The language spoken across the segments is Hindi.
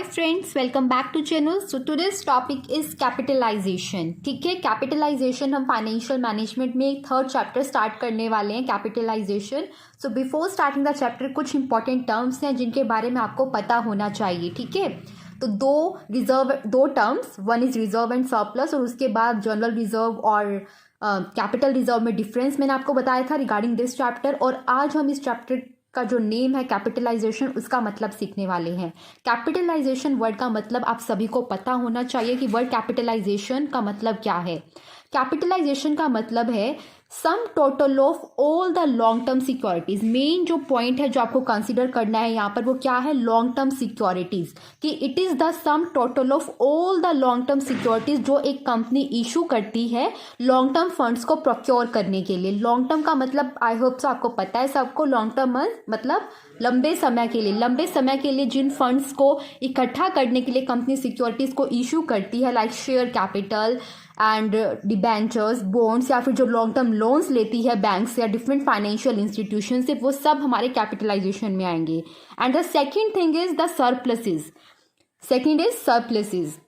Friends, welcome back to channel. So today's topic is capitalisation. ठीक है, कैपिटलाइजेशन हम फाइनेंशियल मैनेजमेंट में थर्ड चैप्टर स्टार्ट करने वाले हैं, capitalisation. So before starting the chapter कुछ इंपॉर्टेंट टर्म्स हैं जिनके बारे में आपको पता होना चाहिए। ठीक है, तो दो terms, one is reserve and surplus, और उसके बाद जनरल रिजर्व और कैपिटल रिजर्व में डिफरेंस मैंने आपको बताया था रिगार्डिंग दिस चैप्टर। और आज हम इस चैप्टर का जो नेम है कैपिटलाइजेशन, उसका मतलब सीखने वाले हैं। कैपिटलाइजेशन वर्ड का मतलब आप सभी को पता होना चाहिए कि वर्ड कैपिटलाइजेशन का मतलब क्या है। कैपिटलाइजेशन का मतलब है सम total of all the long term securities. Main जो पॉइंट है जो आपको कंसीडर करना है यहाँ पर वो क्या है, लॉन्ग टर्म सिक्योरिटीज, कि it is the sum total of all the long term securities जो एक कंपनी इशू करती है लॉन्ग टर्म फंड्स को प्रोक्योर करने के लिए। लॉन्ग टर्म का मतलब आई होप सो आपको पता है सबको। लॉन्ग टर्म मतलब लंबे समय के लिए, लंबे समय के लिए जिन फंड्स को इकट्ठा करने के लिए कंपनी सिक्योरिटीज को इशू करती है, like share capital and debentures, bonds, या फिर जो लॉन्ग टर्म लोन्स लेती है बैंक से या डिफरेंट फाइनेंशियल इंस्टीट्यूशन से, वो सब हमारे कैपिटलाइजेशन में आएंगे। And the second thing is the surpluses. Second is surpluses.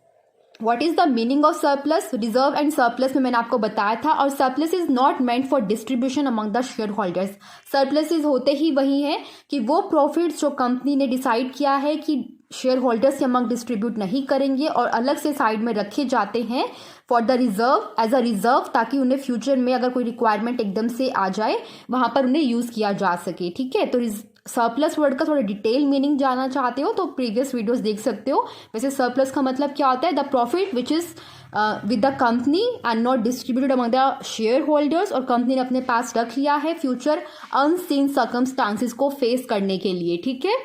What is the meaning of surplus? Reserve and surplus में मैंने आपको बताया था। और surplus is not meant for distribution among the share holders. Surpluses होते ही वही है कि वो प्रॉफिट्स जो कंपनी ने डिसाइड किया है कि शेयर होल्डर्स के अमंग डिस्ट्रीब्यूट नहीं करेंगे और अलग से साइड में रखे जाते हैं for the reserve, as a reserve, ताकि उन्हें फ्यूचर में अगर कोई रिक्वायरमेंट एकदम से आ जाए वहां पर उन्हें यूज किया जा सके। ठीक है, तो सरप्लस वर्ड का थोड़ा डिटेल मीनिंग जानना चाहते हो तो प्रीवियस वीडियोस देख सकते हो। वैसे सरप्लस का मतलब क्या होता है, the profit which is with the company and not distributed among the share holders, और कंपनी ने अपने पास रख लिया है फ्यूचर अनसीन सर्कमस्टांसेस को फेस करने के लिए। ठीक है,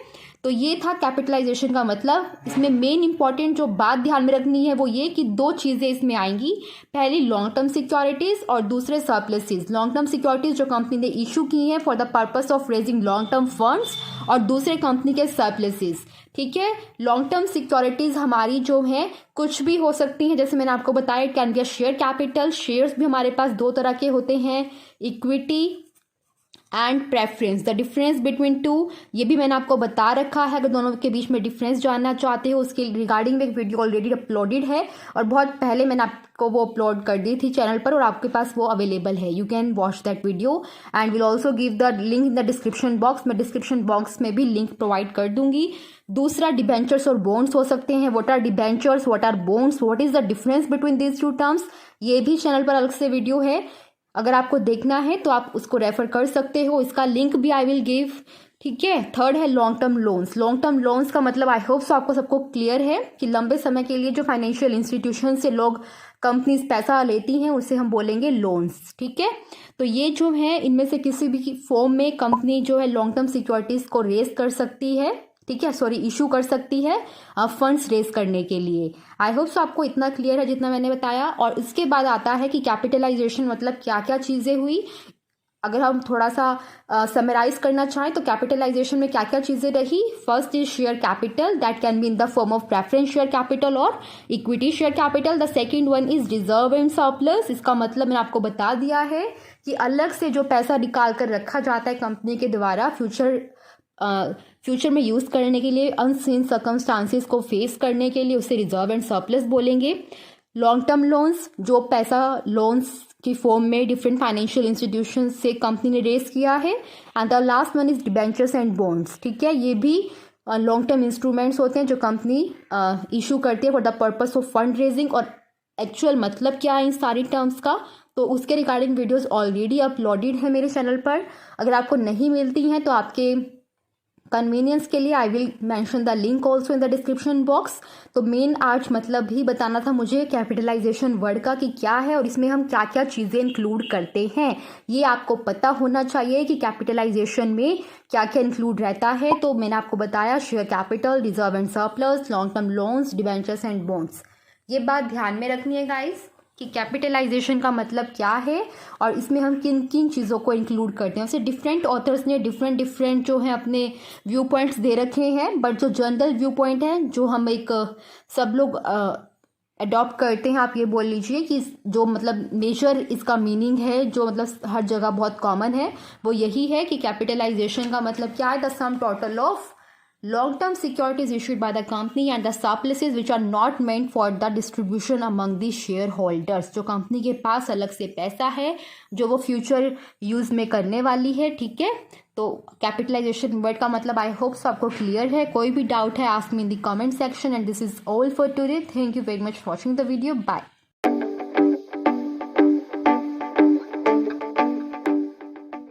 तो ये था कैपिटलाइजेशन का मतलब। इसमें मेन इंपॉर्टेंट जो बात ध्यान में रखनी है वो ये कि दो चीजें इसमें आएंगी, पहली लॉन्ग टर्म सिक्योरिटीज और दूसरे सरप्लसेस। लॉन्ग टर्म सिक्योरिटीज जो कंपनी ने इशू की हैं for the purpose of raising long term funds, और दूसरे कंपनी के सरप्लसेस। ठीक है, लॉन्ग टर्म सिक्योरिटीज हमारी जो है कुछ भी हो सकती हैं, जैसे मैंने आपको बताया it can be a share capital. Shares भी हमारे पास दो तरह के होते हैं, equity and preference. The difference between two, ये भी मैंने आपको बता रखा है। अगर दोनों के बीच में डिफरेंस जानना चाहते हो उसके रिगार्डिंग में एक वीडियो ऑलरेडी अपलोडेड है, और बहुत पहले मैंने आपको वो अपलोड कर दी थी चैनल पर, और आपके पास वो अवेलेबल है। You can watch that video and will also give the link in the description box. मैं डिस्क्रिप्शन बॉक्स में भी लिंक प्रोवाइड कर दूंगी। दूसरा डिबेंचर्स और बॉन्ड्स हो सकते हैं। What are debentures, what are bonds, what is the difference between these two terms, ये भी चैनल पर अलग से वीडियो है। अगर आपको देखना है तो आप उसको रेफर कर सकते हो, इसका लिंक भी आई विल गिव। ठीक है, थर्ड है long term loans. Long term loans का मतलब आई होप सो आपको सबको क्लियर है कि लंबे समय के लिए जो फाइनेंशियल इंस्टीट्यूशन से लोग कंपनीज पैसा लेती हैं उसे हम बोलेंगे लोन्स। ठीक है, तो ये जो है इनमें से किसी भी फॉर्म में कंपनी जो है लॉन्ग टर्म सिक्योरिटीज को रेज कर सकती है। ठीक है, सॉरी, इशू कर सकती है फंड्स रेज करने के लिए। आई होप सो आपको इतना क्लियर है जितना मैंने बताया। और इसके बाद आता है कि कैपिटलाइजेशन मतलब क्या क्या चीजें हुई। अगर हम थोड़ा सा समराइज करना चाहें तो कैपिटलाइजेशन में क्या क्या चीजें रही। First is share capital, that can be in the form of preference share capital और equity share capital. The second one is reserve and surplus. इसका मतलब मैंने आपको बता दिया है कि अलग से जो पैसा निकाल कर रखा जाता है कंपनी के द्वारा फ्यूचर में यूज करने के लिए, अनसीन सर्कमस्टांसेस को फेस करने के लिए, उसे रिजर्व एंड सरप्लस बोलेंगे। लॉन्ग टर्म लोन्स, जो पैसा लोन्स की फॉर्म में डिफरेंट फाइनेंशियल इंस्टीट्यूशन से कंपनी ने रेज किया है। And the last one is debentures and bonds. ठीक है, ये भी लॉन्ग टर्म इंस्ट्रूमेंट्स होते हैं जो कंपनी इशू करती है for the purpose of fund raising. और एक्चुअल मतलब क्या है इन सारी टर्म्स का, तो उसके रिगार्डिंग वीडियोस ऑलरेडी अपलोडेड है मेरे चैनल पर। अगर आपको नहीं मिलती हैं तो आपके कन्वीनियंस के लिए I will mention the link also in the description box. तो मेन आज मतलब भी बताना था मुझे कैपिटलाइजेशन वर्ड का कि क्या है और इसमें हम क्या क्या चीज़ें इंक्लूड करते हैं, ये आपको पता होना चाहिए कि कैपिटलाइजेशन में क्या क्या इंक्लूड रहता है। तो मैंने आपको बताया share capital, reserve and surplus, long term loans, debentures and bonds. ये बात ध्यान में रखनी है गाइस कि कैपिटलाइजेशन का मतलब क्या है और इसमें हम किन किन चीज़ों को इंक्लूड करते हैं। वैसे डिफरेंट ऑथर्स ने डिफरेंट जो है अपने व्यू पॉइंट्स दे रखे हैं, बट जो जनरल व्यू पॉइंट है जो हम एक सब लोग अडॉप्ट करते हैं, आप ये बोल लीजिए कि जो मतलब मेजर इसका मीनिंग है, जो मतलब हर जगह बहुत कॉमन है, वो यही है कि कैपिटलाइजेशन का मतलब क्या है, the sum total of long term securities issued by the company and the surpluses which are not meant for the distribution among the shareholders, जो कंपनी के पास अलग से पैसा है जो वो फ्यूचर यूज में करने वाली है, ठीक है। तो कैपिटलाइजेशन वर्ड का मतलब आई होप सो आपको क्लियर है। कोई भी डाउट है ask me in the comment section and this is all for today. Thank you very much for watching the video. Bye.